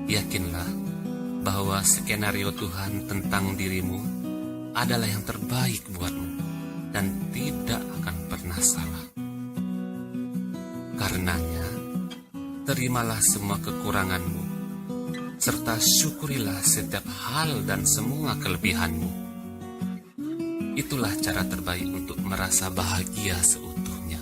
Yakinlah bahwa skenario Tuhan tentang dirimu adalah yang terbaik buatmu dan tidak akan pernah salah. Karenanya, terimalah semua kekuranganmu, serta syukurilah setiap hal dan semua kelebihanmu. Itulah cara terbaik untuk merasa bahagia seutuhnya.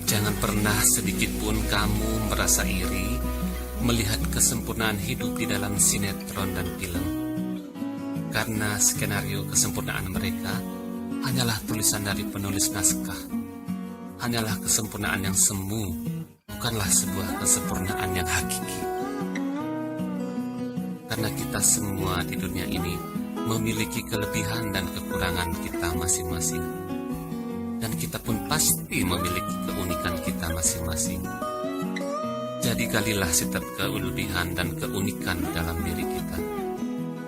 Jangan pernah sedikit pun kamu merasa iri melihat kesempurnaan hidup di dalam sinetron dan film. Karena skenario kesempurnaan mereka hanyalah tulisan dari penulis naskah. Hanyalah kesempurnaan yang semu, bukanlah sebuah kesempurnaan yang hakiki. Karena kita semua di dunia ini memiliki kelebihan dan kekurangan kita masing-masing. Dan kita pun pasti memiliki keunikan kita masing-masing. Jadi galilah setiap kelebihan dan keunikan dalam diri kita.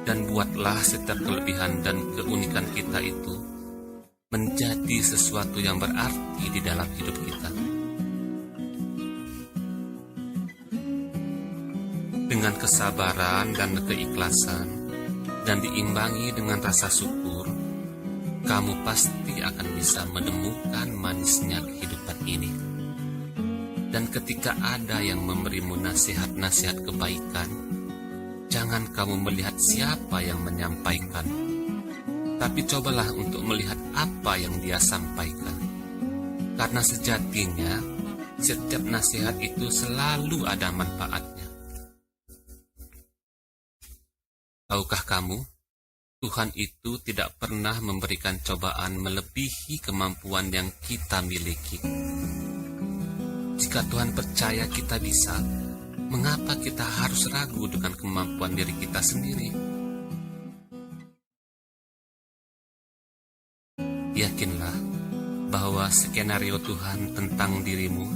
Dan buatlah setiap kelebihan dan keunikan kita itu menjadi sesuatu yang berarti di dalam hidup kita. Dengan kesabaran dan keikhlasan, dan diimbangi dengan rasa syukur, kamu pasti akan bisa menemukan manisnya kehidupan ini. Dan ketika ada yang memberimu nasihat-nasihat kebaikan, jangan kamu melihat siapa yang menyampaikan, tapi cobalah untuk melihat apa yang dia sampaikan. Karena sejatinya, setiap nasihat itu selalu ada manfaatnya. Tahukah kamu, Tuhan itu tidak pernah memberikan cobaan melebihi kemampuan yang kita miliki. Jika Tuhan percaya kita bisa, mengapa kita harus ragu dengan kemampuan diri kita sendiri? Yakinlah bahwa skenario Tuhan tentang dirimu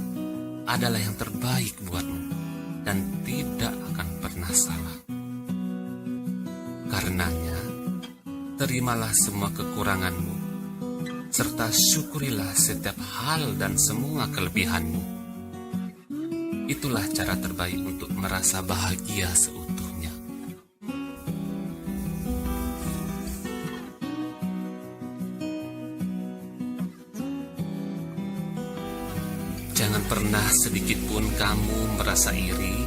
adalah yang terbaik buatmu dan tidak akan pernah salah. Karenanya, terimalah semua kekuranganmu, serta syukurilah setiap hal dan semua kelebihanmu. Itulah cara terbaik untuk merasa bahagia seutuhnya. Jangan pernah sedikit pun kamu merasa iri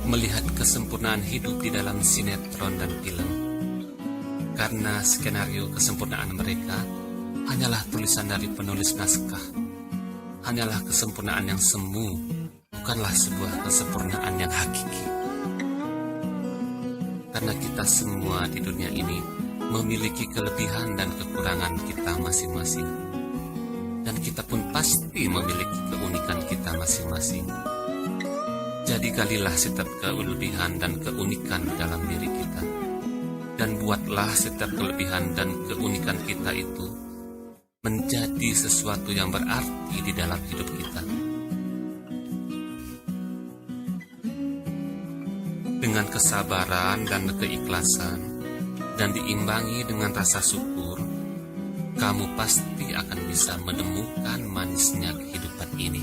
melihat kesempurnaan hidup di dalam sinetron dan film. Karena skenario kesempurnaan mereka hanyalah tulisan dari penulis naskah. Hanyalah kesempurnaan yang semu, bukanlah sebuah kesempurnaan yang hakiki. Karena kita semua di dunia ini memiliki kelebihan dan kekurangan kita masing-masing. Dan kita pun pasti memiliki keunikan kita masing-masing. Jadi galilah setiap kelebihan dan keunikan dalam diri kita. Dan buatlah setiap kelebihan dan keunikan kita itu menjadi sesuatu yang berarti di dalam hidup kita. Dengan kesabaran dan keikhlasan, dan diimbangi dengan rasa syukur, kamu pasti akan bisa menemukan manisnya kehidupan ini.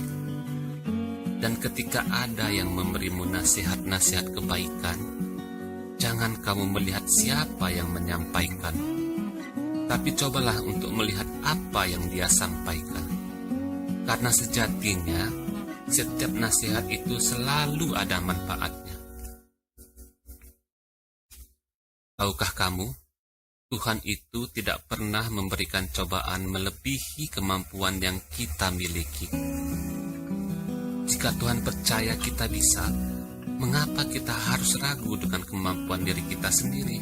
Dan ketika ada yang memberimu nasihat-nasihat kebaikan, jangan kamu melihat siapa yang menyampaikan, tapi cobalah untuk melihat apa yang dia sampaikan. Karena sejatinya, setiap nasihat itu selalu ada manfaatnya. Tahukah kamu, Tuhan itu tidak pernah memberikan cobaan melebihi kemampuan yang kita miliki. Jika Tuhan percaya kita bisa, mengapa kita harus ragu dengan kemampuan diri kita sendiri?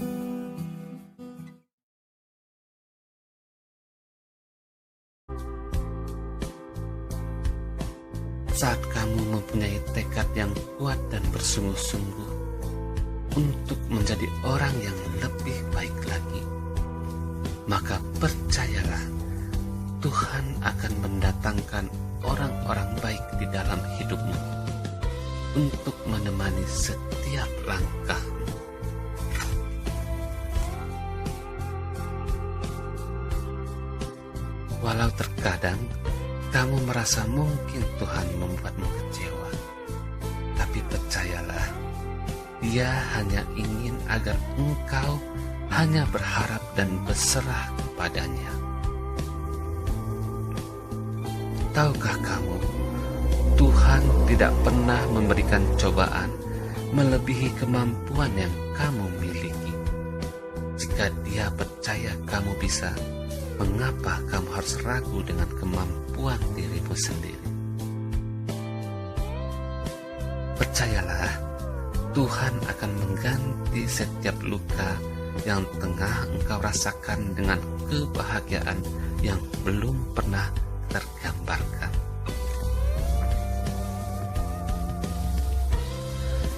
Saat kamu mempunyai tekad yang kuat dan bersungguh-sungguh untuk menjadi orang yang lebih baik lagi, maka percayalah, Tuhan akan mendatangkan orang-orang baik di dalam hidupmu untuk menemani setiap langkahmu. Walau terkadang kamu merasa mungkin Tuhan membuatmu kecewa, tapi percayalah, Dia hanya ingin agar engkau hanya berharap dan berserah kepadanya. Tahukah kamu, Tuhan tidak pernah memberikan cobaan melebihi kemampuan yang kamu miliki. Jika Dia percaya kamu bisa, mengapa kamu harus ragu dengan kemampuan dirimu sendiri? Percayalah, Tuhan akan mengganti setiap luka yang tengah engkau rasakan dengan kebahagiaan yang belum pernah tergambarkan.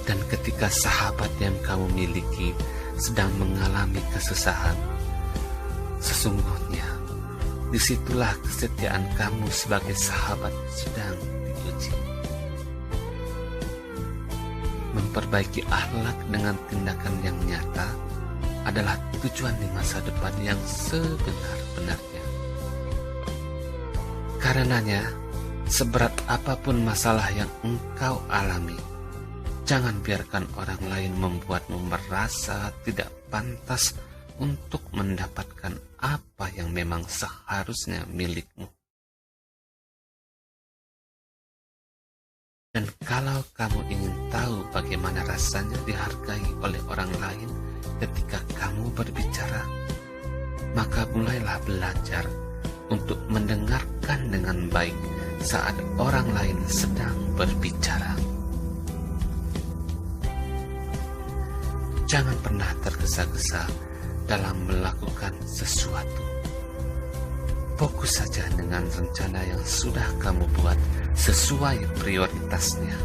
Dan ketika sahabat yang kamu miliki sedang mengalami kesusahan, sesungguhnya disitulah kesetiaan kamu sebagai sahabat sedang diuji. Memperbaiki akhlak dengan tindakan yang nyata adalah tujuan di masa depan yang sebenar-benarnya. Karenanya, seberat apapun masalah yang engkau alami, jangan biarkan orang lain membuatmu merasa tidak pantas untuk mendapatkan apa yang memang seharusnya milikmu. Dan kalau kamu ingin tahu bagaimana rasanya dihargai oleh orang lain ketika kamu berbicara, maka mulailah belajar untuk mendengarkan dengan baik saat orang lain sedang berbicara. Jangan pernah tergesa-gesa dalam melakukan sesuatu. Fokus saja dengan rencana yang sudah kamu buat sesuai prioritasnya.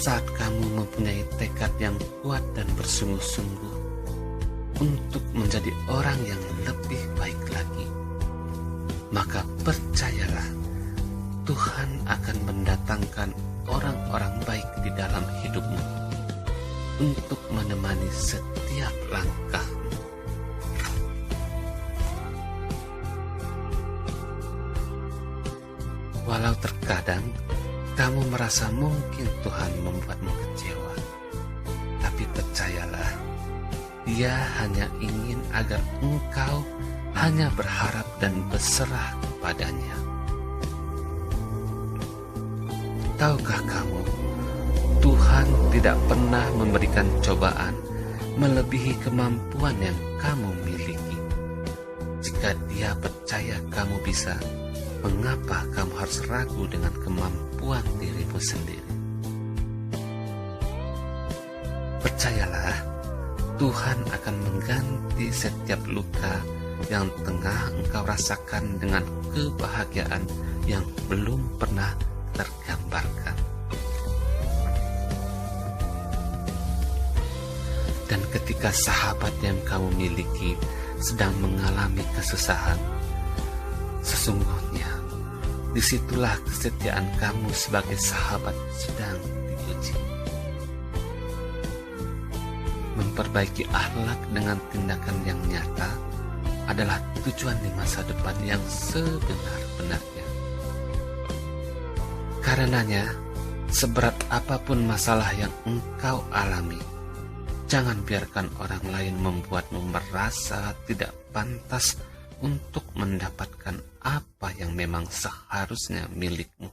Saat kamu mempunyai tekad yang kuat dan bersungguh-sungguh untuk menjadi orang yang lebih baik lagi, maka percayalah, Tuhan akan mendatangkan orang-orang baik di dalam hidupmu untuk menemani setiap langkahmu. Walau terkadang kamu merasa mungkin Tuhan membuatmu kecewa, tapi percayalah, Dia hanya ingin agar engkau hanya berharap dan berserah kepadanya. Tahukah kamu, Tuhan tidak pernah memberikan cobaan melebihi kemampuan yang kamu miliki. Jika Dia percaya kamu bisa, mengapa kamu harus ragu dengan kemampuan dirimu sendiri? Percayalah, Tuhan akan mengganti setiap luka yang tengah engkau rasakan dengan kebahagiaan yang belum pernah tergambarkan. Dan ketika sahabat yang kamu miliki sedang mengalami kesusahan, sesungguhnya disitulah kesetiaan kamu sebagai sahabat sedang diuji. Memperbaiki akhlak dengan tindakan yang nyata adalah tujuan di masa depan yang sebenar-benarnya. Karenanya, seberat apapun masalah yang engkau alami, jangan biarkan orang lain membuatmu merasa tidak pantas untuk mendapatkan apa yang memang seharusnya milikmu.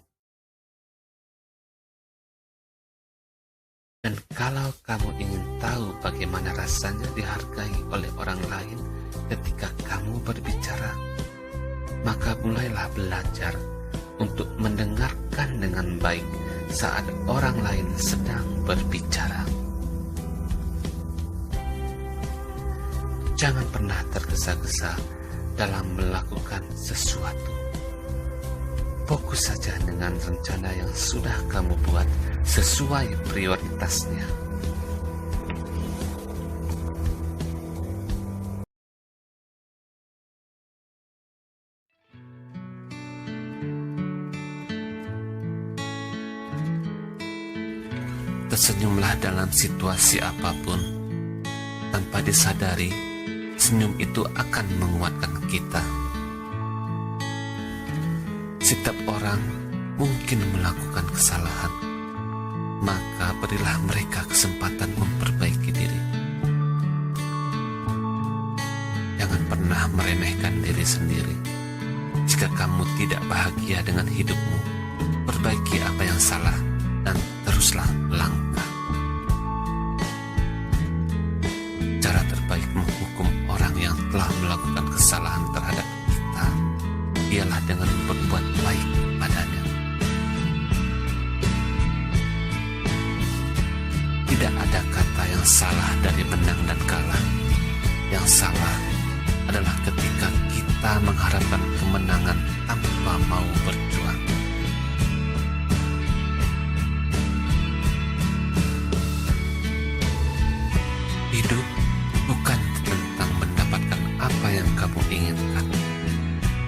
Dan kalau kamu ingin tahu bagaimana rasanya dihargai oleh orang lain ketika kamu berbicara, maka mulailah belajar untuk mendengarkan dengan baik saat orang lain sedang berbicara. Jangan pernah tergesa-gesa dalam melakukan sesuatu. Fokus saja dengan rencana yang sudah kamu buat sesuai prioritasnya. Tersenyumlah dalam situasi apapun. Tanpa disadari, senyum itu akan menguatkan kita. Setiap orang mungkin melakukan kesalahan, maka berilah mereka kesempatan memperbaiki diri. Jangan pernah meremehkan diri sendiri. Jika kamu tidak bahagia dengan hidupmu, perbaiki apa yang salah dan teruslah melangkah. Cara terbaik menghukum orang yang telah melakukan kesalahan terhadap kita ialah dengan berbuat baik padanya. Tidak ada kata yang salah dari menang dan kalah. Yang salah adalah ketika kita mengharapkan kemenangan tanpa mau berjuang. Hidup bukan tentang mendapatkan apa yang kamu inginkan,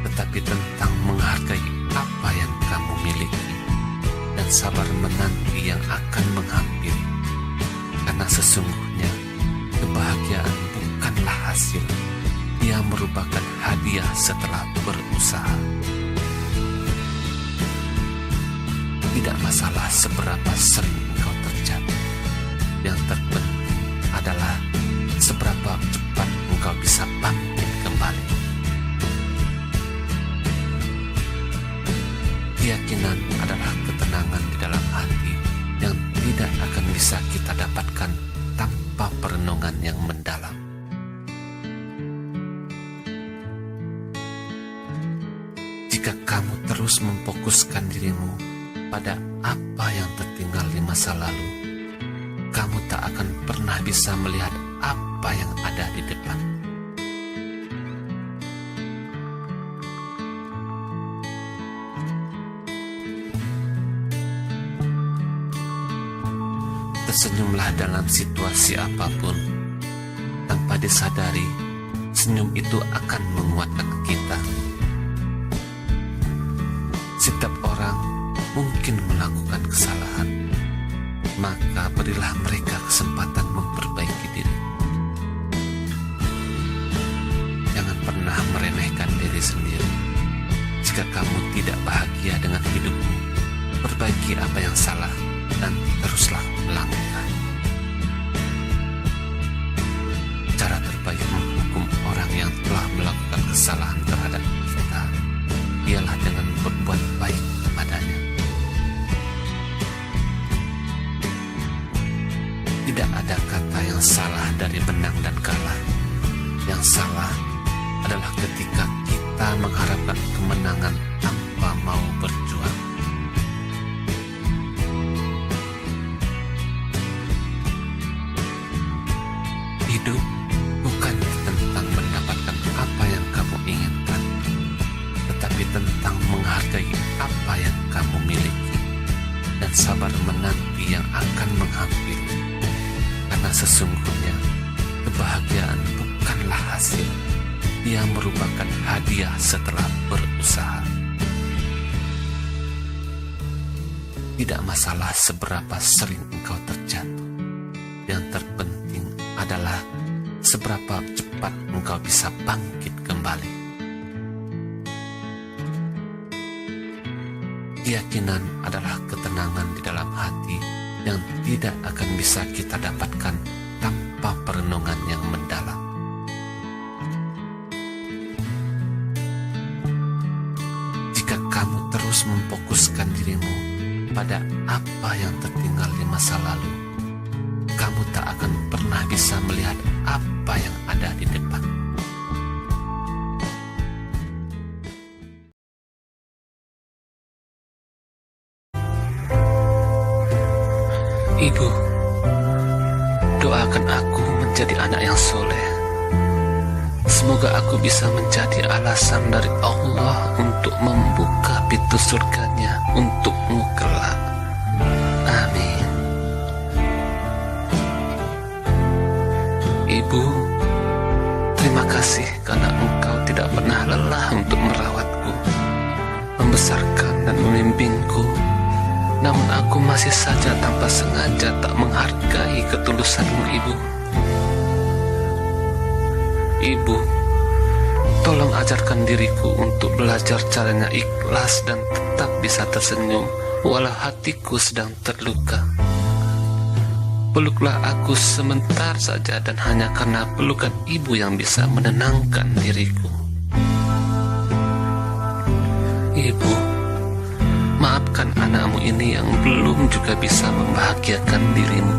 tetapi tentang menghargai apa yang kamu miliki dan sabar menanti yang akan menghampiri. Karena sesungguhnya kebahagiaan bukanlah hasil, ia merupakan hadiah setelah berusaha. Tidak masalah seberapa sering engkau terjatuh, yang terpenting adalah seberapa cepat engkau bisa bangkit kembali. Keyakinan adalah ketenangan di dalam hati yang tidak akan bisa kita dapatkan tanpa perenungan yang mendalam. Jika kamu terus memfokuskan dirimu pada apa yang tertinggal di masa lalu, kamu tak akan pernah bisa melihat apa yang ada di depan. Tersenyumlah dalam situasi apapun. Tanpa disadari, senyum itu akan menguatkan kita. Setiap orang mungkin melakukan kesalahan, maka berilah mereka kesempatan memperbaiki diri. Jangan pernah meremehkan diri sendiri. Jika kamu tidak bahagia dengan hidupmu, perbaiki apa yang salah dan teruslah melangkah. Cara terbaik menghukum orang yang telah melakukan kesalahan terhadap kita ialah dengan berbuat baik padanya. Tidak ada kata yang salah dari menang dan kalah. Yang salah adalah ketika kita mengharapkan kemenangan tanpa mau berjuang. Hidup bukan tentang mendapatkan apa yang kamu inginkan, tetapi tentang menghargai apa yang kamu miliki dan sabar menanti yang akan menghampiri. Karena sesungguhnya kebahagiaan bukanlah hasil, ia merupakan hadiah setelah berusaha. Tidak masalah seberapa sering engkau terjatuh, yang terpenting adalah seberapa cepat engkau bisa bangkit kembali. Keyakinan adalah ketenangan di dalam hati yang tidak akan bisa kita dapatkan tanpa perenungan yang mendalam. Jika kamu terus memfokuskan dirimu pada apa yang tertinggal di masa lalu, kamu tak akan pernah bisa melihat apa yang ada di depan. Ibu, doakan aku menjadi anak yang soleh. Semoga aku bisa menjadi alasan dari Allah untuk membuka pintu surganya untukmu kelak. Amin. Ibu, terima kasih karena Engkau tidak pernah lelah untuk merawatku, membesarkan dan membimbingku. Namun aku masih saja tanpa sengaja tak menghargai ketulusanmu, Ibu. Ibu, tolong ajarkan diriku untuk belajar caranya ikhlas dan tetap bisa tersenyum walau hatiku sedang terluka. Peluklah aku sebentar saja dan hanya karena pelukan Ibu yang bisa menenangkan diriku. Ibu, maafkan anakmu ini yang belum juga bisa membahagiakan dirimu,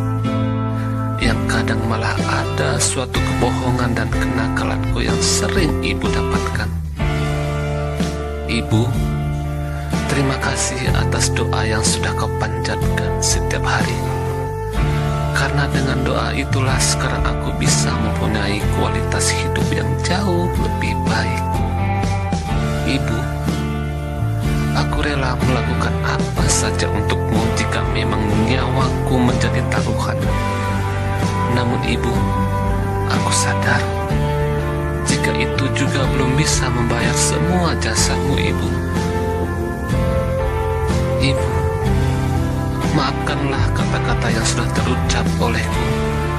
yang kadang malah ada suatu kebohongan dan kenakalanku yang sering Ibu dapatkan. Ibu, terima kasih atas doa yang sudah kau panjatkan setiap hari. Karena dengan doa itulah sekarang aku bisa mempunyai kualitas hidup yang jauh lebih baik. Ibu, aku rela melakukan apa saja untukmu jika memang nyawaku menjadi taruhan. Namun Ibu, aku sadar jika itu juga belum bisa membayar semua jasamu, Ibu. Ibu, maafkanlah kata-kata yang sudah terucap olehku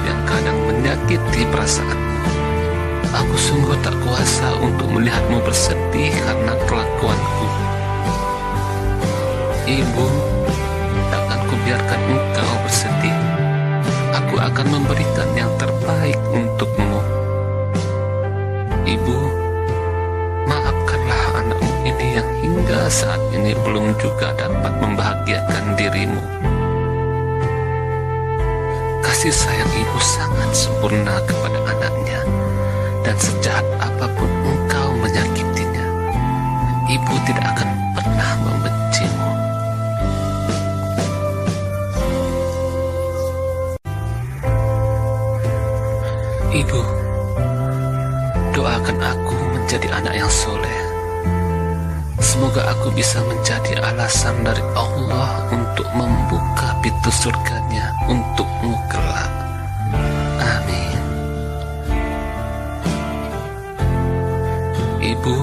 yang kadang menyakiti perasaanmu. Aku sungguh tak kuasa untuk melihatmu bersedih karena kelakuanku. Ibu, takkan kubiarkan engkau bersedih. Aku akan memberikan yang terbaik untukmu. Ibu, maafkanlah anakmu ini yang hingga saat ini belum juga dapat membahagiakan dirimu. Kasih sayang Ibu sangat sempurna kepada anaknya, dan sejahat apapun engkau menyakitinya, Ibu tidak akan pernah membencimu. Ibu, doakan aku menjadi anak yang soleh. Semoga aku bisa menjadi alasan dari Allah untuk membuka pintu surganya untukmu kelak. Amin. Ibu,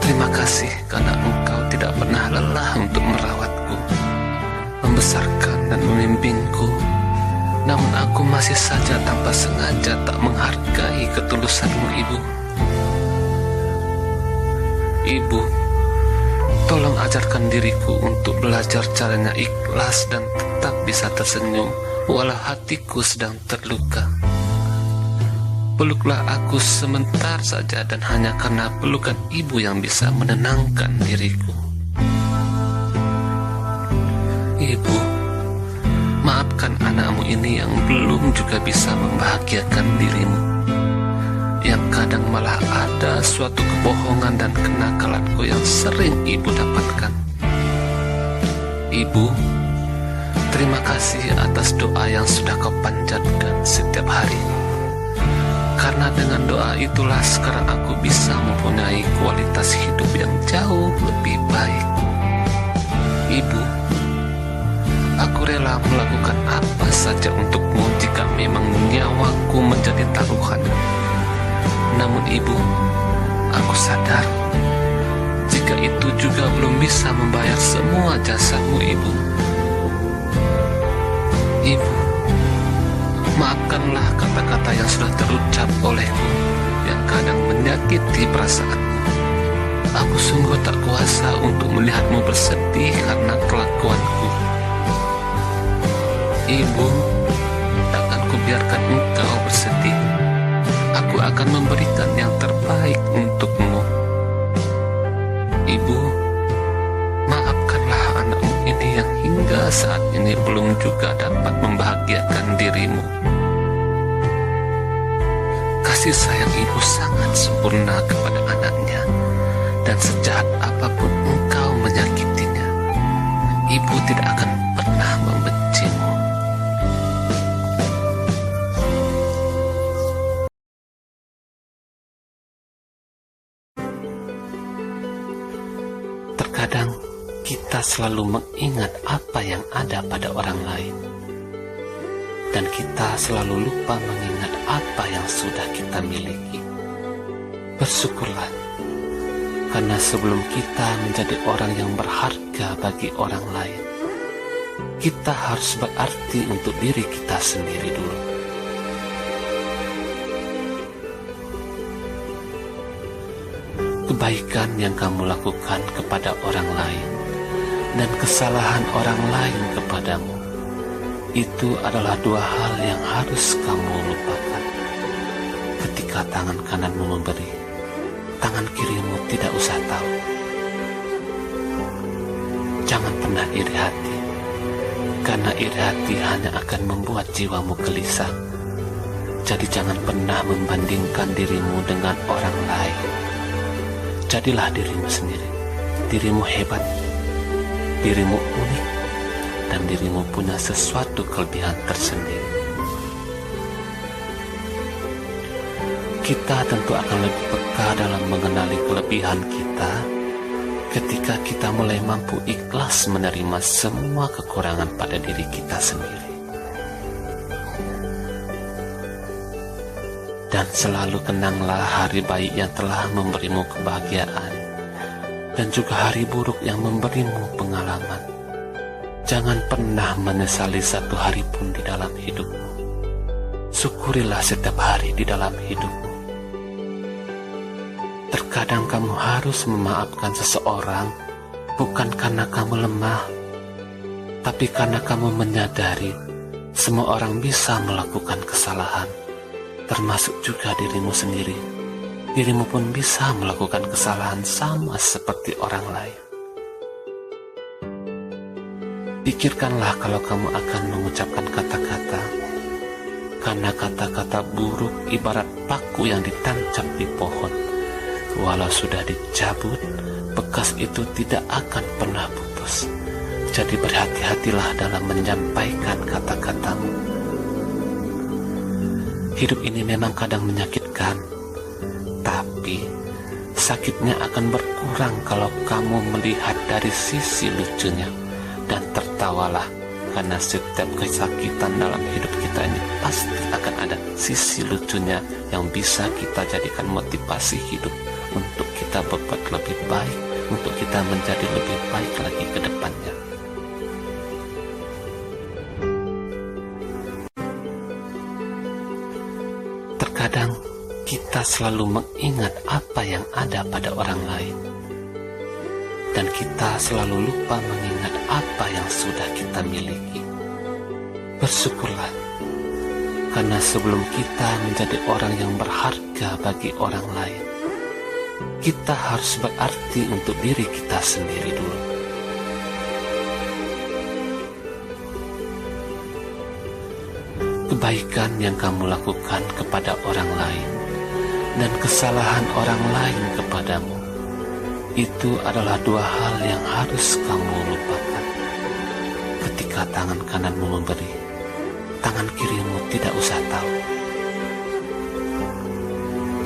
terima kasih karena engkau tidak pernah lelah untuk merawatku, membesarkan dan membimbingku. Namun aku masih saja tanpa sengaja tak menghargai ketulusanmu, Ibu. Ibu, tolong ajarkan diriku untuk belajar caranya ikhlas dan tetap bisa tersenyum walau hatiku sedang terluka. Peluklah aku sebentar saja dan hanya karena pelukan Ibu yang bisa menenangkan diriku. Ibu, maafkan anakmu ini yang belum juga bisa membahagiakan dirimu, yang kadang malah ada suatu kebohongan dan kenakalanku yang sering Ibu dapatkan. Ibu, terima kasih atas doa yang sudah kau panjatkan setiap hari. Karena dengan doa itulah sekarang aku bisa mempunyai kualitas hidup yang jauh lebih baik. Ibu, aku rela melakukan apa saja untukmu jika memang nyawaku menjadi taruhan. Namun Ibu, aku sadar jika itu juga belum bisa membayar semua jasamu, Ibu. Ibu, maafkanlah kata-kata yang sudah terucap olehku yang kadang menyakiti perasaanmu. Aku sungguh tak kuasa untuk melihatmu bersedih karena kelakuanku. Ibu, takkan kubiarkan engkau bersedih. Aku akan memberikan yang terbaik untukmu. Ibu, maafkanlah anakmu ini yang hingga saat ini belum juga dapat membahagiakan dirimu. Kasih sayang Ibu sangat sempurna kepada anaknya, dan sejahat apapun engkau menyakitinya, Ibu tidak akan pernah membencimu. Terkadang kita selalu mengingat apa yang ada pada orang lain, dan kita selalu lupa mengingat apa yang sudah kita miliki. Bersyukurlah, karena sebelum kita menjadi orang yang berharga bagi orang lain, kita harus berarti untuk diri kita sendiri dulu. Kebaikan yang kamu lakukan kepada orang lain dan kesalahan orang lain kepadamu, itu adalah dua hal yang harus kamu lupakan. Ketika tangan kananmu memberi, tangan kirimu tidak usah tahu. Jangan pernah iri hati, karena iri hati hanya akan membuat jiwamu gelisah. Jadi jangan pernah membandingkan dirimu dengan orang lain. Jadilah dirimu sendiri. Dirimu hebat, dirimu unik, dan dirimu punya sesuatu kelebihan tersendiri. Kita tentu akan lebih peka dalam mengenali kelebihan kita ketika kita mulai mampu ikhlas menerima semua kekurangan pada diri kita sendiri. Dan selalu kenanglah hari baik yang telah memberimu kebahagiaan, dan juga hari buruk yang memberimu pengalaman. Jangan pernah menyesali satu hari pun di dalam hidupmu. Syukurilah setiap hari di dalam hidupmu. Terkadang kamu harus memaafkan seseorang bukan karena kamu lemah, tapi karena kamu menyadari semua orang bisa melakukan kesalahan, termasuk juga dirimu sendiri. Dirimu pun bisa melakukan kesalahan sama seperti orang lain. Pikirkanlah kalau kamu akan mengucapkan kata-kata, karena kata-kata buruk ibarat paku yang ditancap di pohon. Walau sudah dicabut, bekas itu tidak akan pernah putus. Jadi berhati-hatilah dalam menyampaikan kata-katamu. Hidup ini memang kadang menyakitkan, tapi sakitnya akan berkurang kalau kamu melihat dari sisi lucunya. Dan tertawalah, karena setiap kesakitan dalam hidup kita ini pasti akan ada sisi lucunya yang bisa kita jadikan motivasi hidup untuk kita berbuat lebih baik, untuk kita menjadi lebih baik lagi ke depannya. Terkadang kita selalu mengingat apa yang ada pada orang lain, dan kita selalu lupa mengingat apa yang sudah kita miliki. Bersyukurlah, karena sebelum kita menjadi orang yang berharga bagi orang lain, kita harus berarti untuk diri kita sendiri dulu. Kebaikan yang kamu lakukan kepada orang lain dan kesalahan orang lain kepadamu, itu adalah dua hal yang harus kamu lupakan. Ketika tangan kananmu memberi, tangan kirimu tidak usah tahu.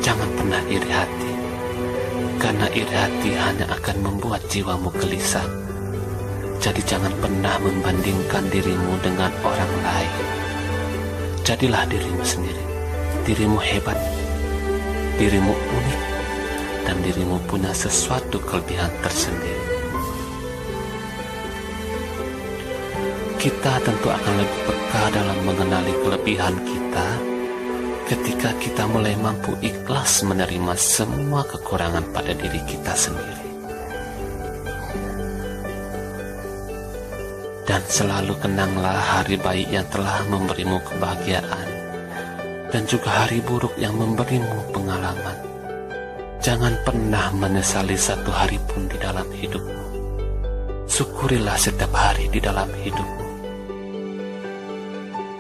Jangan pernah iri hati, karena iri hati hanya akan membuat jiwamu gelisah. Jadi jangan pernah membandingkan dirimu dengan orang lain. Jadilah dirimu sendiri. Dirimu hebat, dirimu unik, dan dirimu punya sesuatu kelebihan tersendiri. Kita tentu akan lebih peka dalam mengenali kelebihan kita ketika kita mulai mampu ikhlas menerima semua kekurangan pada diri kita sendiri. Dan selalu kenanglah hari baik yang telah memberimu kebahagiaan, dan juga hari buruk yang memberimu pengalaman. Jangan pernah menyesali satu hari pun di dalam hidupmu. Syukurilah setiap hari di dalam hidupmu.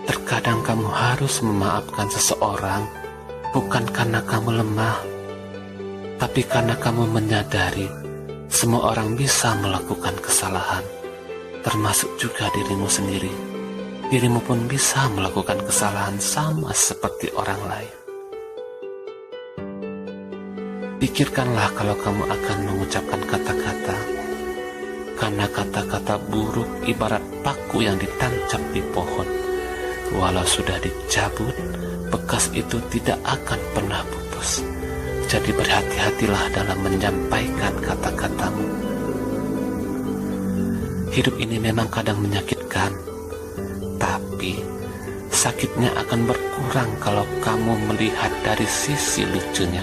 Terkadang kamu harus memaafkan seseorang bukan karena kamu lemah, tapi karena kamu menyadari semua orang bisa melakukan kesalahan, termasuk juga dirimu sendiri. Dirimu pun bisa melakukan kesalahan sama seperti orang lain. Pikirkanlah kalau kamu akan mengucapkan kata-kata, karena kata-kata buruk ibarat paku yang ditancap di pohon. Walau sudah dicabut, bekas itu tidak akan pernah putus. Jadi berhati-hatilah dalam menyampaikan kata-katamu. Hidup ini memang kadang menyakitkan, tapi sakitnya akan berkurang kalau kamu melihat dari sisi lucunya.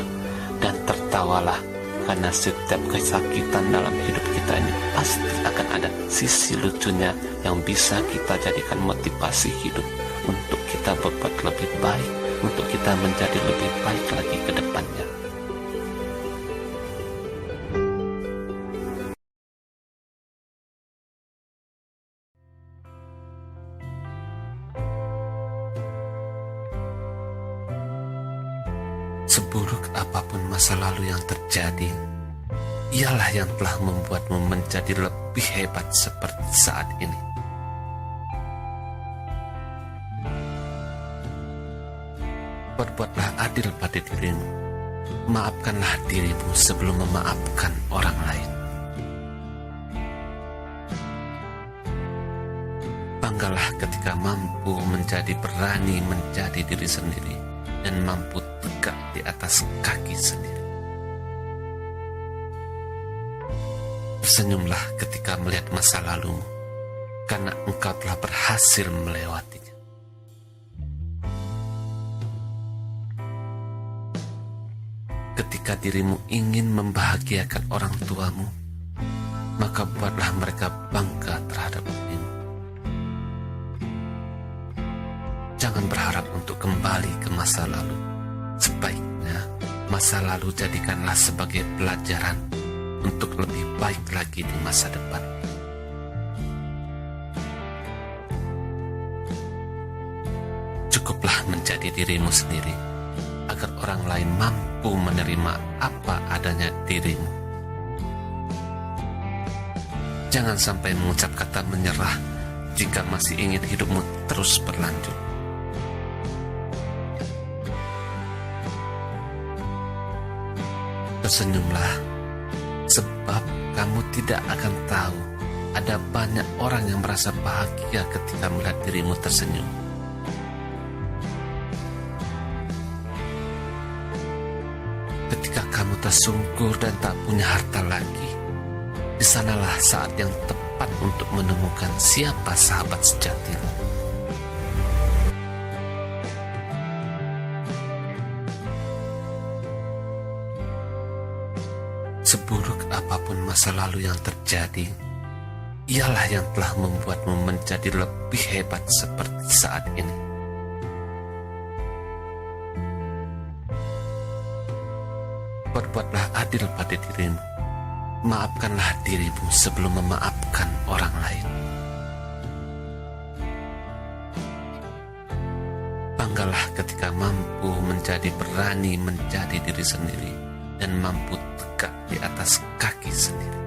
Dan tertawalah, karena setiap kesakitan dalam hidup kita ini pasti akan ada sisi lucunya yang bisa kita jadikan motivasi hidup untuk kita berbuat lebih baik, untuk kita menjadi lebih baik lagi ke depannya. Seburuk apapun masa lalu yang terjadi, ialah yang telah membuatmu menjadi lebih hebat seperti saat ini. Berbuatlah adil pada dirimu. Maafkanlah dirimu sebelum memaafkan orang lain. Banggalah ketika mampu menjadi berani menjadi diri sendiri dan mampu tegak di atas kaki sendiri. Tersenyumlah ketika melihat masa lalumu, karena engkau telah berhasil melewatinya. Ketika dirimu ingin membahagiakan orang tuamu, maka buatlah mereka bangga terhadap dirimu. Jangan berharap untuk kembali ke masa lalu. Sebaiknya masa lalu jadikanlah sebagai pelajaran untuk lebih baik lagi di masa depan. Cukuplah menjadi dirimu sendiri, agar orang lain mampu menerima apa adanya dirimu. Jangan sampai mengucap kata menyerah jika masih ingin hidupmu terus berlanjut. Tersenyumlah, sebab kamu tidak akan tahu ada banyak orang yang merasa bahagia ketika melihat dirimu tersenyum. Ketika kamu tersungkur dan tak punya harta lagi, di sanalah saat yang tepat untuk menemukan siapa sahabat sejatimu. Seburuk apapun masa lalu yang terjadi, ialah yang telah membuatmu menjadi lebih hebat seperti saat ini. Berbuatlah adil pada dirimu. Maafkanlah dirimu sebelum memaafkan orang lain. Banggalah ketika mampu menjadi berani menjadi diri sendiri dan mampu tegak di atas kaki sendiri.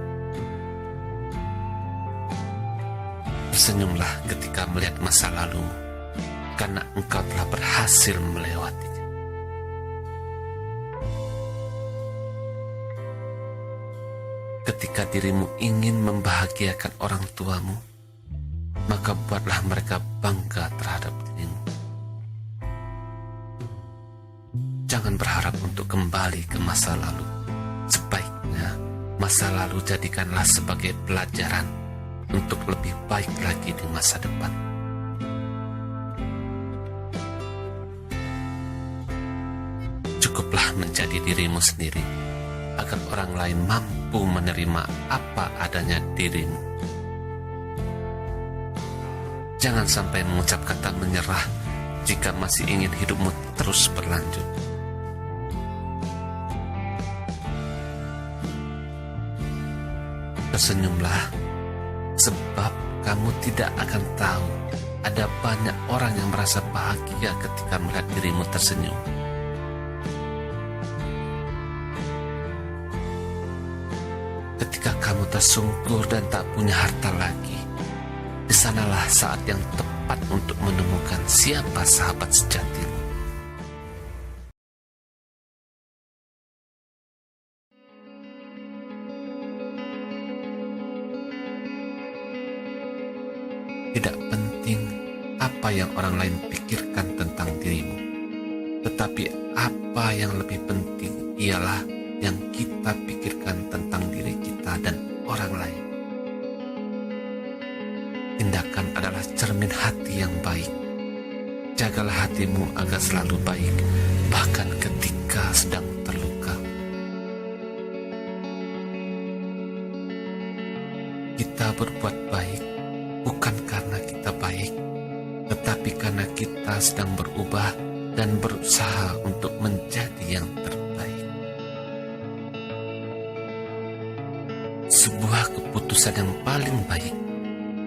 Tersenyumlah ketika melihat masa lalumu, karena engkau telah berhasil melewatinya. Ketika dirimu ingin membahagiakan orang tuamu, maka buatlah mereka bangga terhadap dirimu. Jangan berharap untuk kembali ke masa lalu. Sebaiknya masa lalu jadikanlah sebagai pelajaran untuk lebih baik lagi di masa depan. Cukuplah menjadi dirimu sendiri, agar orang lain mampu menerima apa adanya dirimu. Jangan sampai mengucap kata menyerah jika masih ingin hidupmu terus berlanjut. Tersenyumlah, sebab kamu tidak akan tahu ada banyak orang yang merasa bahagia ketika melihat dirimu tersenyum. Ketika kamu tersungkur dan tak punya harta lagi, di sanalah saat yang tepat untuk menemukan siapa sahabat sejatimu. Tidak penting apa yang orang lain pikirkan tentang dirimu, tetapi apa yang lebih penting ialah yang kita pikirkan tentang diri kita dan orang lain. Tindakan adalah cermin hati yang baik. Jagalah hatimu agar selalu baik, bahkan ketika sedang terluka. Kita berbuat baik bukan karena kita baik, tetapi karena kita sedang berubah dan berusaha untuk menjadi yang terbaik. Sebuah keputusan yang paling baik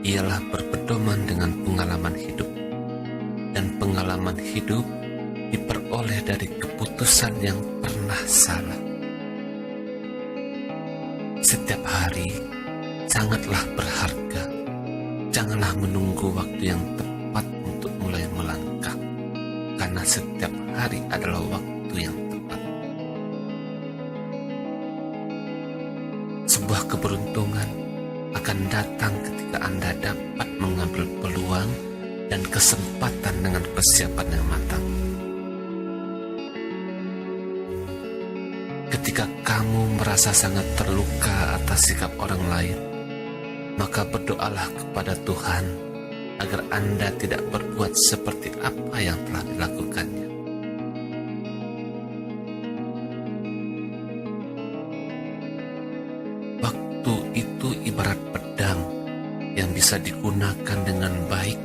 ialah berpedoman dengan pengalaman hidup. Dan pengalaman hidup diperoleh dari keputusan yang pernah salah. Setiap hari sangatlah berharga. Janganlah menunggu waktu yang tepat untuk mulai melangkah, karena setiap hari adalah waktu yang tepat. Sebuah keberuntungan akan datang ketika Anda dapat mengambil peluang dan kesempatan dengan persiapan yang matang. Ketika kamu merasa sangat terluka atas sikap orang lain, maka berdoalah kepada Tuhan agar Anda tidak berbuat seperti apa yang telah dilakukannya. Waktu itu ibarat pedang yang bisa digunakan dengan baik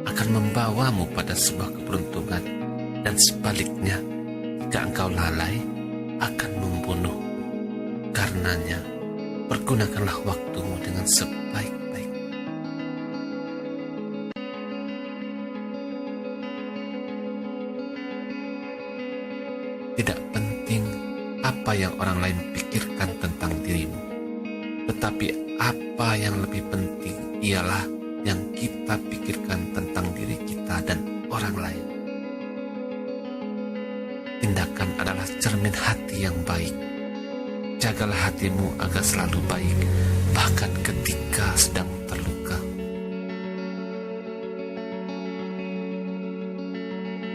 akan membawamu pada sebuah keberuntungan, dan sebaliknya, jika engkau lalai, akan membunuh. Karenanya, pergunakanlah waktumu dengan sebaik-baik. Tidak penting apa yang orang lain pikirkan tentang dirimu, tetapi apa yang lebih penting ialah yang kita pikirkan tentang diri kita dan orang lain. Tindakan adalah cermin hati yang baik. Jagalah hatimu agar selalu baik, bahkan ketika sedang terluka.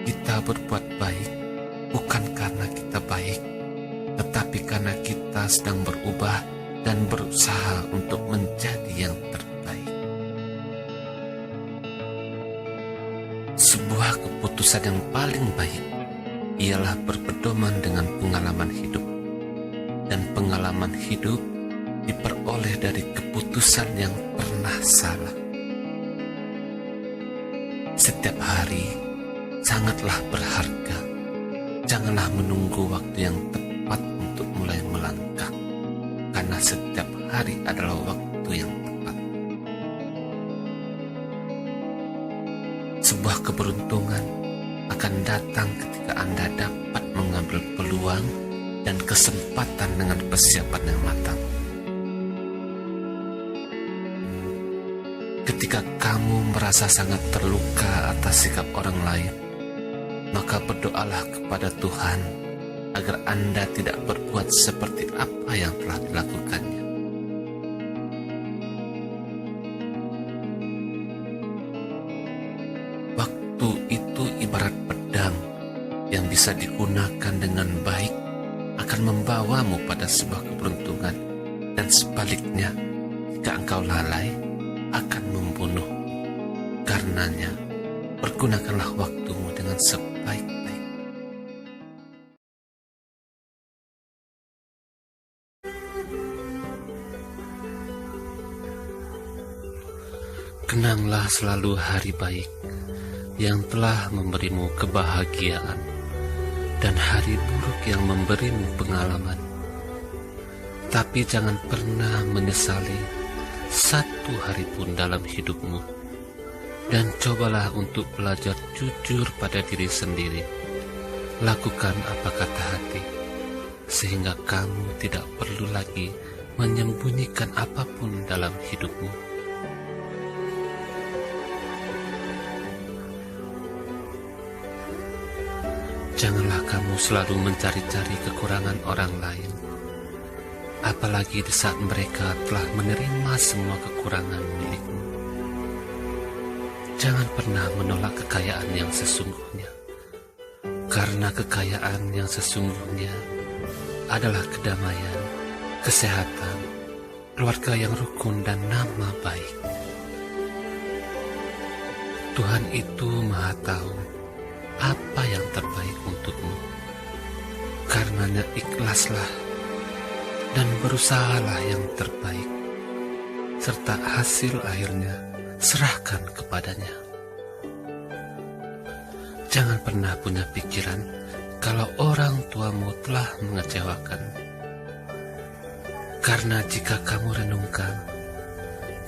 Kita berbuat baik bukan karena kita baik, tetapi karena kita sedang berubah dan berusaha untuk menjadi yang terbaik. Sebuah keputusan yang paling baik ialah berpedoman dengan pengalaman hidup. Dan pengalaman hidup diperoleh dari keputusan yang pernah salah. Setiap hari sangatlah berharga. Janganlah menunggu waktu yang tepat untuk mulai melangkah, karena setiap hari adalah waktu yang tepat. Sebuah keberuntungan akan datang ketika Anda dapat mengambil peluang dan kesempatan dengan persiapan yang matang. Ketika kamu merasa sangat terluka atas sikap orang lain, maka berdoalah kepada Tuhan agar Anda tidak berbuat seperti apa yang telah dilakukannya. Waktu itu ibarat pedang yang bisa digunakan dengan baik akan membawamu pada sebuah keberuntungan, dan sebaliknya, jika engkau lalai, akan membunuh. Karenanya, pergunakanlah waktumu dengan sebaik-baik. Kenanglah selalu hari baik yang telah memberimu kebahagiaan, dan hari buruk yang memberimu pengalaman. Tapi jangan pernah menyesali satu hari pun dalam hidupmu. Dan cobalah untuk belajar jujur pada diri sendiri. Lakukan apa kata hati, sehingga kamu tidak perlu lagi menyembunyikan apapun dalam hidupmu. Janganlah kamu selalu mencari-cari kekurangan orang lain, apalagi di saat mereka telah menerima semua kekurangan milikmu. Jangan pernah menolak kekayaan yang sesungguhnya, karena kekayaan yang sesungguhnya adalah kedamaian, kesehatan, keluarga yang rukun, dan nama baik. Tuhan itu Maha Tahu apa yang terbaik untukmu. Karenanya ikhlaslah dan berusahalah yang terbaik, serta hasil akhirnya serahkan kepadanya. Jangan pernah punya pikiran kalau orang tuamu telah mengecewakan. Karena jika kamu renungkan,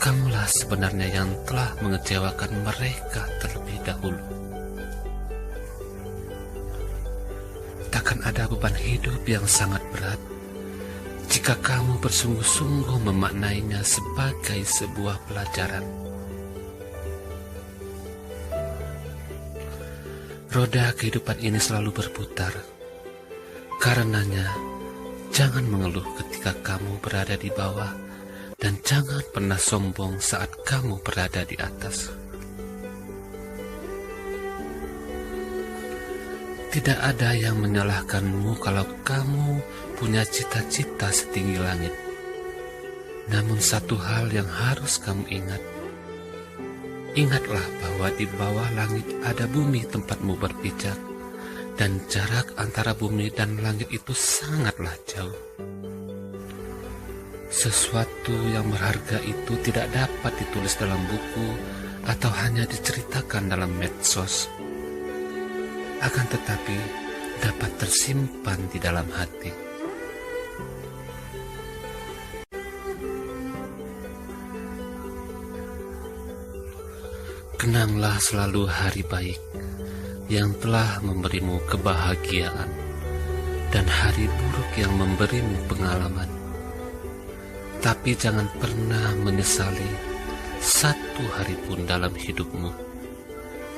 kamulah sebenarnya yang telah mengecewakan mereka terlebih dahulu. Takkan ada beban hidup yang sangat berat jika kamu bersungguh-sungguh memaknainya sebagai sebuah pelajaran. Roda kehidupan ini selalu berputar. Karenanya, jangan mengeluh ketika kamu berada di bawah, dan jangan pernah sombong saat kamu berada di atas. Tidak ada yang menyalahkanmu kalau kamu punya cita-cita setinggi langit. Namun satu hal yang harus kamu ingat. Ingatlah bahwa di bawah langit ada bumi tempatmu berpijak, dan jarak antara bumi dan langit itu sangatlah jauh. Sesuatu yang berharga itu tidak dapat ditulis dalam buku atau hanya diceritakan dalam medsos, akan tetapi dapat tersimpan di dalam hati. Kenanglah selalu hari baik yang telah memberimu kebahagiaan, dan hari buruk yang memberimu pengalaman. Tapi jangan pernah menyesali satu hari pun dalam hidupmu.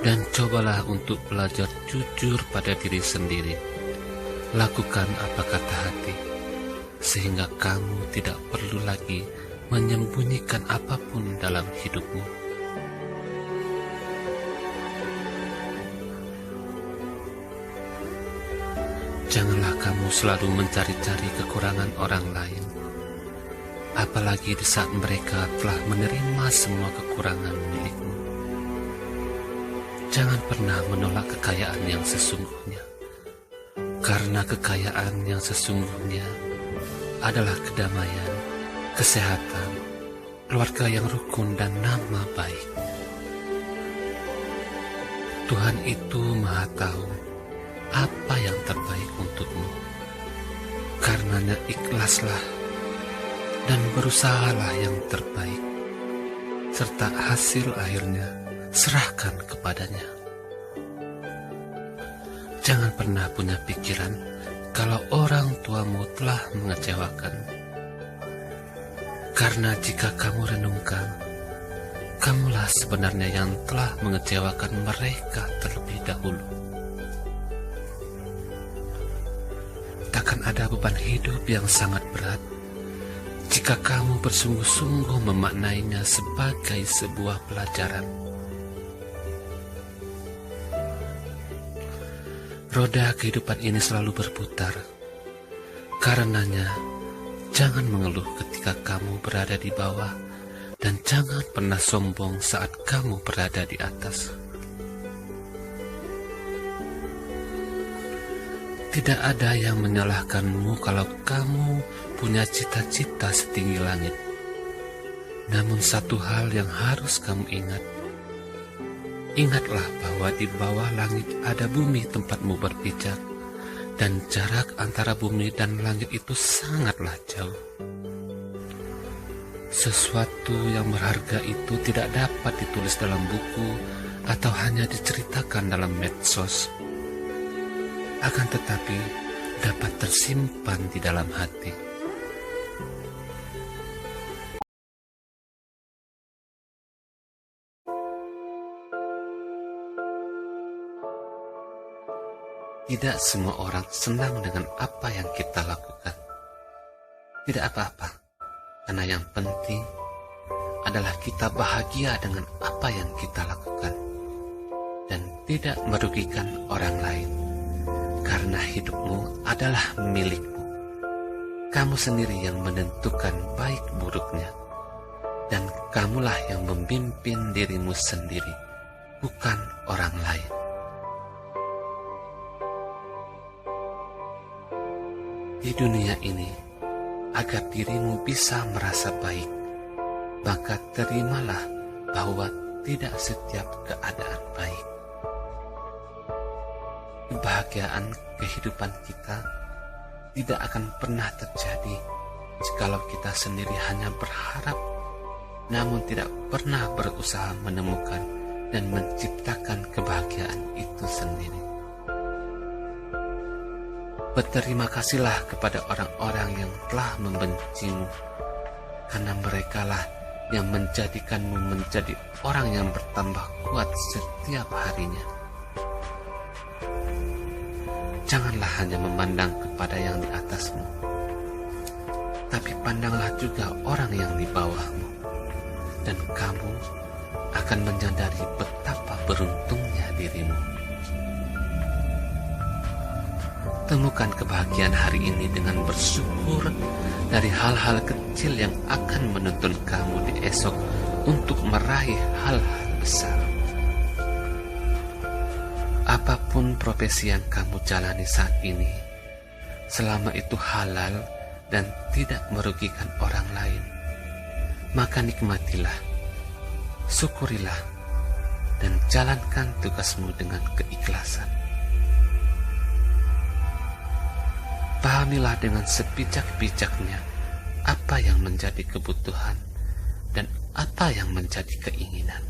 Dan cobalah untuk belajar jujur pada diri sendiri. Lakukan apa kata hati, sehingga kamu tidak perlu lagi menyembunyikan apapun dalam hidupmu. Janganlah kamu selalu mencari-cari kekurangan orang lain, apalagi di saat mereka telah menerima semua kekurangan milikmu. Jangan pernah menolak kekayaan yang sesungguhnya, karena kekayaan yang sesungguhnya adalah kedamaian, kesehatan, keluarga yang rukun, dan nama baik. Tuhan itu Maha Tahu apa yang terbaik untukmu. Karenanya ikhlaslah dan berusahalah yang terbaik, serta hasil akhirnya serahkan kepadanya. Jangan pernah punya pikiran kalau orang tuamu telah mengecewakan. Karena jika kamu renungkan, kamulah sebenarnya yang telah mengecewakan mereka terlebih dahulu. Takkan ada beban hidup yang sangat berat jika kamu bersungguh-sungguh memaknainya sebagai sebuah pelajaran. Roda kehidupan ini selalu berputar. Karenanya, jangan mengeluh ketika kamu berada di bawah, dan jangan pernah sombong saat kamu berada di atas. Tidak ada yang menyalahkanmu kalau kamu punya cita-cita setinggi langit. Namun satu hal yang harus kamu ingat. Ingatlah bahwa di bawah langit ada bumi tempatmu berpijak, dan jarak antara bumi dan langit itu sangatlah jauh. Sesuatu yang berharga itu tidak dapat ditulis dalam buku atau hanya diceritakan dalam medsos, akan tetapi dapat tersimpan di dalam hati. Tidak semua orang senang dengan apa yang kita lakukan. Tidak apa-apa, karena yang penting adalah kita bahagia dengan apa yang kita lakukan dan tidak merugikan orang lain. Karena hidupmu adalah milikmu. Kamu sendiri yang menentukan baik buruknya, dan kamulah yang memimpin dirimu sendiri. bukan orang lain. Di dunia ini, agar dirimu bisa merasa baik, maka terimalah bahwa tidak setiap keadaan baik. Kebahagiaan kehidupan kita tidak akan pernah terjadi jikalau kita sendiri hanya berharap, namun tidak pernah berusaha menemukan dan menciptakan kebahagiaan itu sendiri. Berterima kasihlah kepada orang-orang yang telah membencimu, karena merekalah yang menjadikanmu menjadi orang yang bertambah kuat setiap harinya. Janganlah hanya memandang kepada yang di atasmu, tapi pandanglah juga orang yang di bawahmu, dan kamu akan menyadari betapa beruntungnya dirimu. Temukan kebahagiaan hari ini dengan bersyukur dari hal-hal kecil yang akan menuntun kamu di esok untuk meraih hal-hal besar. Apapun profesi yang kamu jalani saat ini, selama itu halal dan tidak merugikan orang lain, maka nikmatilah, syukurilah, dan jalankan tugasmu dengan keikhlasan. Pahamilah dengan sebijak-bijaknya apa yang menjadi kebutuhan dan apa yang menjadi keinginan.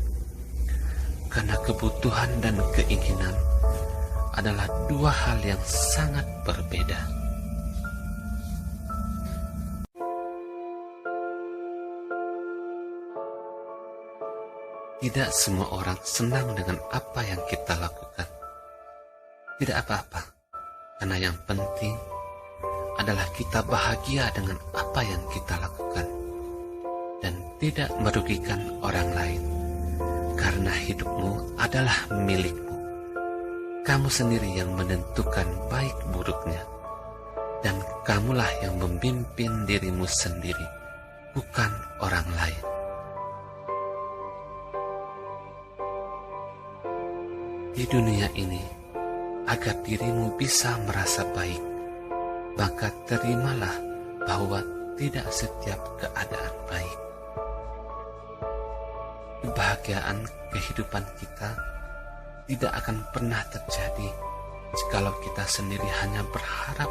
Karena kebutuhan dan keinginan adalah dua hal yang sangat berbeda. Tidak semua orang senang dengan apa yang kita lakukan. Tidak apa-apa, karena yang penting adalah kita bahagia dengan apa yang kita lakukan dan tidak merugikan orang lain, karena hidupmu adalah milikmu. Kamu sendiri yang menentukan baik buruknya, dan kamulah yang memimpin dirimu sendiri, bukan orang lain. Di dunia ini, agar dirimu bisa merasa baik, maka terimalah bahwa tidak setiap keadaan baik. Kebahagiaan kehidupan kita tidak akan pernah terjadi jikalau kita sendiri hanya berharap,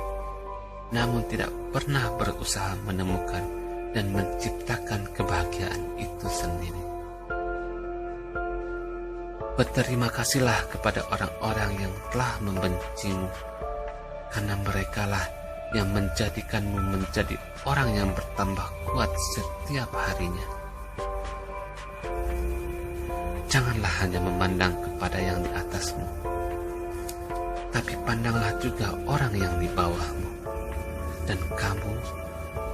namun tidak pernah berusaha menemukan dan menciptakan kebahagiaan itu sendiri. Berterima kasihlah kepada orang-orang yang telah membencimu, karena merekalah yang menjadikanmu menjadi orang yang bertambah kuat setiap harinya. Janganlah hanya memandang kepada yang di atasmu, tapi pandanglah juga orang yang di bawahmu, dan kamu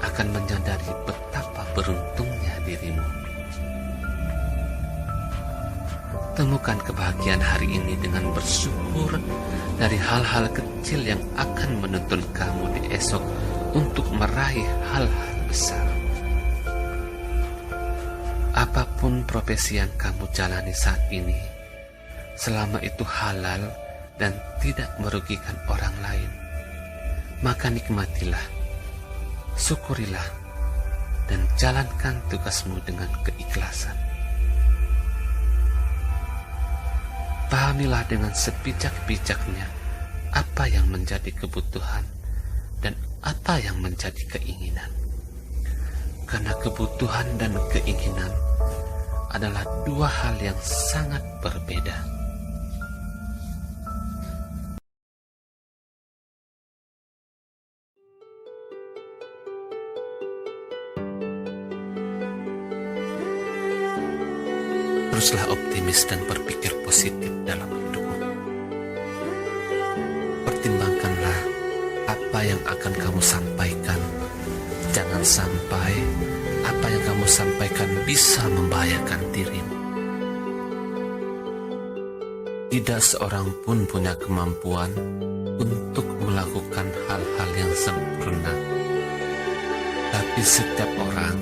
akan menyadari betapa beruntungnya dirimu. Temukan kebahagiaan hari ini dengan bersyukur dari hal-hal kecil yang akan menuntun kamu di esok untuk meraih hal-hal besar. Apapun profesi yang kamu jalani saat ini, selama itu halal dan tidak merugikan orang lain, maka nikmatilah, syukurilah, dan jalankan tugasmu dengan keikhlasan. Pahamilah dengan sebijak-bijaknya apa yang menjadi kebutuhan dan apa yang menjadi keinginan. Karena kebutuhan dan keinginan adalah dua hal yang sangat berbeda. Teruslah optimis dan berpikir positif dalam hidupmu. Pertimbangkanlah apa yang akan kamu sampaikan. Jangan sampai apa yang kamu sampaikan bisa membahayakan dirimu. Tidak seorang pun punya kemampuan untuk melakukan hal-hal yang sempurna. Tapi setiap orang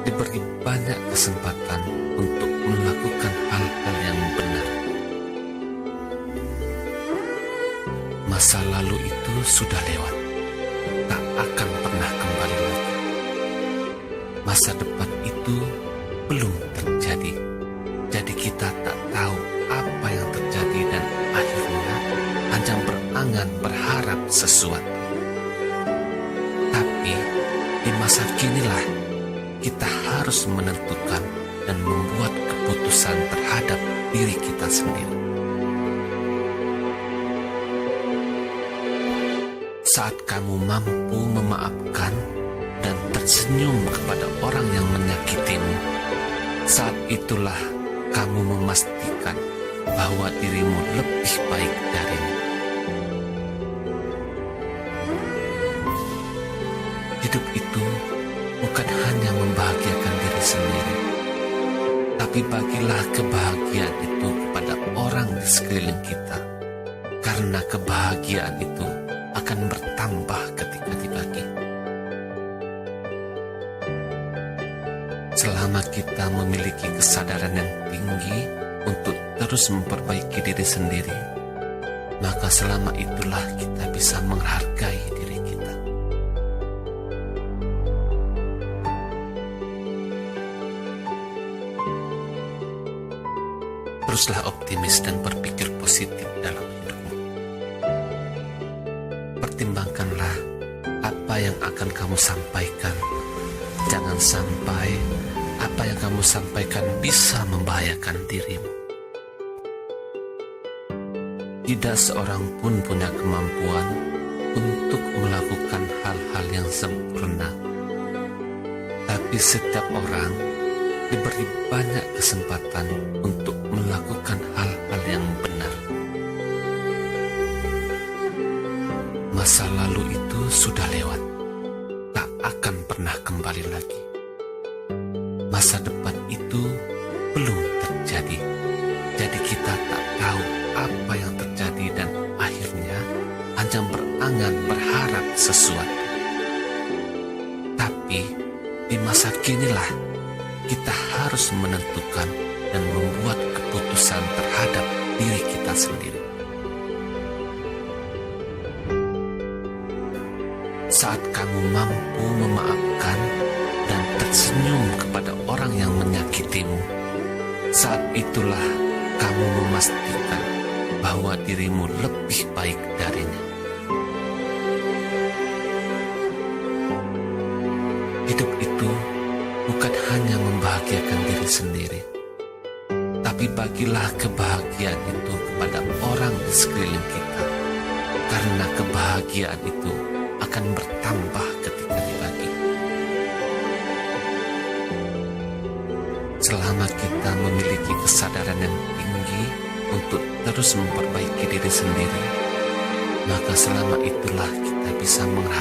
diberi banyak kesempatan untuk melakukan hal-hal yang benar. sudah lewat, tak akan pernah kembali lagi. Masa depan itu belum terjadi, jadi kita tak tahu apa yang terjadi dan akhirnya hanya berangan berharap sesuatu. Tapi di masa kinilah kita harus menentukan dan membuat keputusan terhadap diri kita sendiri. Saat kamu mampu memaafkan dan tersenyum kepada orang yang menyakitimu, saat itulah kamu memastikan bahwa dirimu lebih baik darinya. Hidup itu bukan hanya membahagiakan diri sendiri, tapi bagilah kebahagiaan itu kepada orang di sekeliling kita, karena kebahagiaan itu akan bertambah ketika dibagi. Selama kita memiliki kesadaran yang tinggi untuk terus memperbaiki diri sendiri, maka selama itulah kita bisa menghargai diri kita. Teruslah optimis dan berpikir positif dalam hidupmu. Pertimbangkanlah apa yang akan kamu sampaikan. Jangan sampai apa yang kamu sampaikan bisa membahayakan dirimu. Tidak seorang pun punya kemampuan untuk melakukan hal-hal yang sempurna. Tapi setiap orang diberi banyak kesempatan untuk melakukan hal-hal yang benar. Masa lalu itu sudah lewat, tak akan pernah kembali lagi. Masa depan itu belum terjadi, jadi kita tak tahu apa yang terjadi dan akhirnya hanya berangan berharap sesuatu. Tapi di masa kinilah kita harus menentukan dan membuat keputusan terhadap diri kita sendiri. Saat kamu mampu memaafkan dan tersenyum kepada orang yang menyakitimu, saat itulah kamu memastikan bahwa dirimu lebih baik darinya. Hidup itu bukan hanya membahagiakan diri sendiri, tapi bagilah kebahagiaan itu kepada orang di sekeliling kita, karena kebahagiaan itu akan bertambah ketika dibagi. Selama kita memiliki kesadaran yang tinggi untuk terus memperbaiki diri sendiri, maka selama itulah kita bisa menghargai